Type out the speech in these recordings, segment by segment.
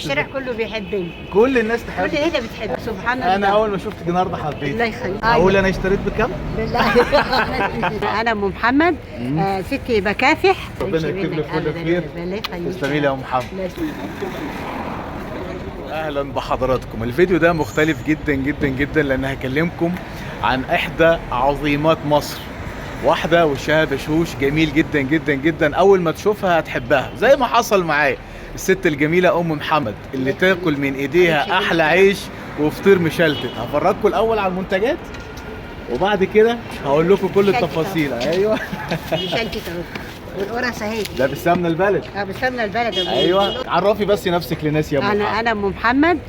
الشارع كله بيحبني، كل الناس كل تحبك. هنا بتحب. سبحان الله. انا اول ما شفتك النهارده حبيت. الله يخليك. اقول انا اشتريت بكام؟ بالله. انا ام محمد، ستي بكافح. ربنا يكتب لك كل خير. الله يخليك. تسلمي لي يا ام محمد. الله يسلمك. اهلا بحضراتكم. الفيديو ده مختلف جدا جدا جدا لان هكلمكم عن احدى عظيمات مصر، واحده وشها بشوش جميل جدا جدا جدا. اول ما تشوفها هتحبها زي ما حصل معايا الست الجميله ام محمد اللي تاكل من ايديها احلى عيش وفطير مشلتت. هفرجكم الاول على المنتجات وبعد كده هقول لكم كل التفاصيل. ايوه مشلتت اهو، والقرص اهي. ده بالسمنه البلد. بالسمنه البلد. ايوه عرفي بس نفسك لناس يا ام محمد. انا ام محمد،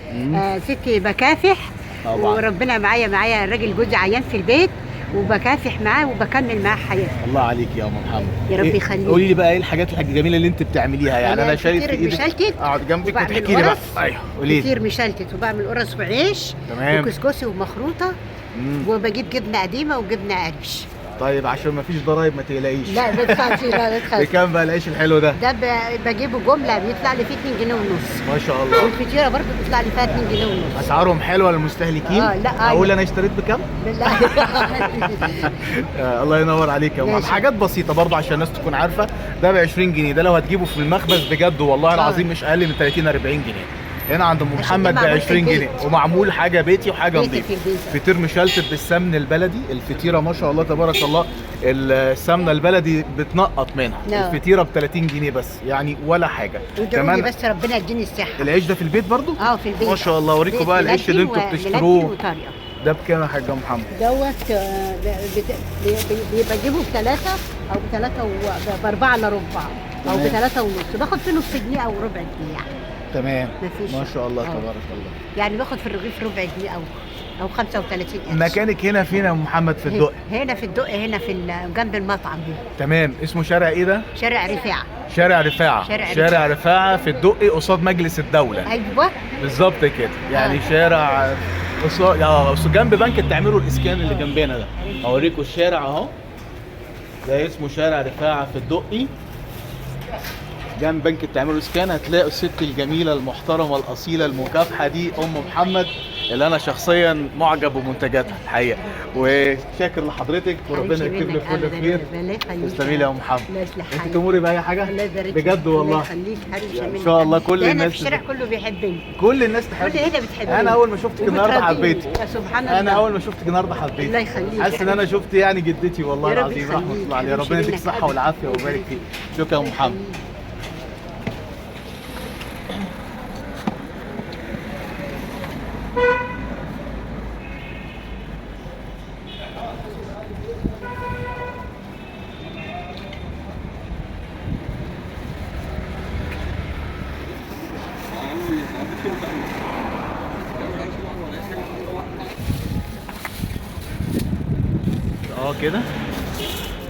ستي بكافح طبعا. وربنا معايا الراجل جوزي عيان في البيت، وبكافح معاه وبكمل معاه حياتي. الله عليك يا ام محمد. يا رب يخليك. قولي لي بقى ايه الحاجات الجميله اللي انت بتعمليها؟ يعني انا شايف في ايدك. مشلتت اقعد جنبك وبعمل وتحكي لي بقى. قرص. ايوه قولي لي. كتير مشلتت وبعمل قرص وعيش. تمام. وكسكسي ومخروطه. وبجيب جبنه قديمه وجبنه قريش. طيب عشان ما فيش ضرايب ما تقلقيش. لا ما تخافش، لا تخافش. بكام بقى العيش الحلو ده؟ ده بجيبه جمله بيطلع لي فيه 2 جنيه ونص. ما شاء الله. والفطيره برضه بيطلع لي فيها 2 جنيه ونص. اسعارهم حلوه للمستهلكين؟ لا اقول انا اشتريت بكام؟ بالله. الله ينور عليك يا ام. حاجات بسيطه برضه عشان الناس تكون عارفه. ده ب 20 جنيه، ده لو هتجيبه في المخبز بجد والله العظيم مش اقل من 30 40 جنيه. هنا عند ام محمد ب 20 جنيه ومعمول حاجه بيتي وحاجه نظيفه. فطير مشلتت بالسمن البلدي. الفطيره ما شاء الله تبارك الله السمنه البلدي بتنقط منها. الفطيره ب 30 جنيه بس، يعني ولا حاجه. كمان بس ربنا يديني الصحه. العيش ده في البيت برضو؟ في البيت ما شاء الله. اوريكم بقى العيش اللي انتوا بتشتروه ده بكام يا حاجه محمد؟ دوت بجيبه بثلاثه او بثلاثه وباربعه الا ربع او بثلاثه ونص، باخد فيه نص جنيه او ربع جنيه يعني. تمام. ما شاء الله تبارك الله. يعني باخد في الرغيف ربع جنيه او 35 قرش. مكانك هنا فين يا محمد؟ في الدقي؟ هنا في الدقي، هنا في جنب المطعم هنا. تمام. اسمه شارع ايه ده؟ شارع رفاعه. شارع رفاعه. شارع رفاعه في الدقي قصاد مجلس الدوله. ايوه بالظبط كده. يعني شارع قصاد جنب بنك التعمير والاسكان اللي جنبنا ده. اوريكم الشارع اهو. ده اسمه شارع رفاعه في الدقي جنب بنك التعمير والاسكان. هتلاقوا الست الجميله المحترمه الاصيله المكافحه دي ام محمد اللي انا شخصيا معجب بمنتجاتها الحقيقه. وشاكر لحضرتك وربنا يكتب لك كل خير. تسلمي لي يا ام محمد. انت تموري باي حاجه بجد والله. الله يخليك حبيبي. ان شاء الله كل الناس في الشارع كله بيحبني، كل الناس تحبك. كل هنا بتحبني. انا اول ما شفتك النهارده حبيتك. سبحان الله. انا اول ما شفتك النهارده حبيتك. الله يخليك. حاسس ان انا شفت يعني جدتي والله العظيم رحمه الله عليها. ربنا يديك الصحه والعافيه ويبارك فيك. شكرا يا ام محمد. كده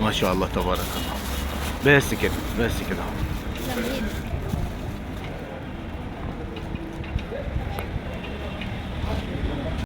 ما شاء الله تبارك الله. بس كده بس كده اهو.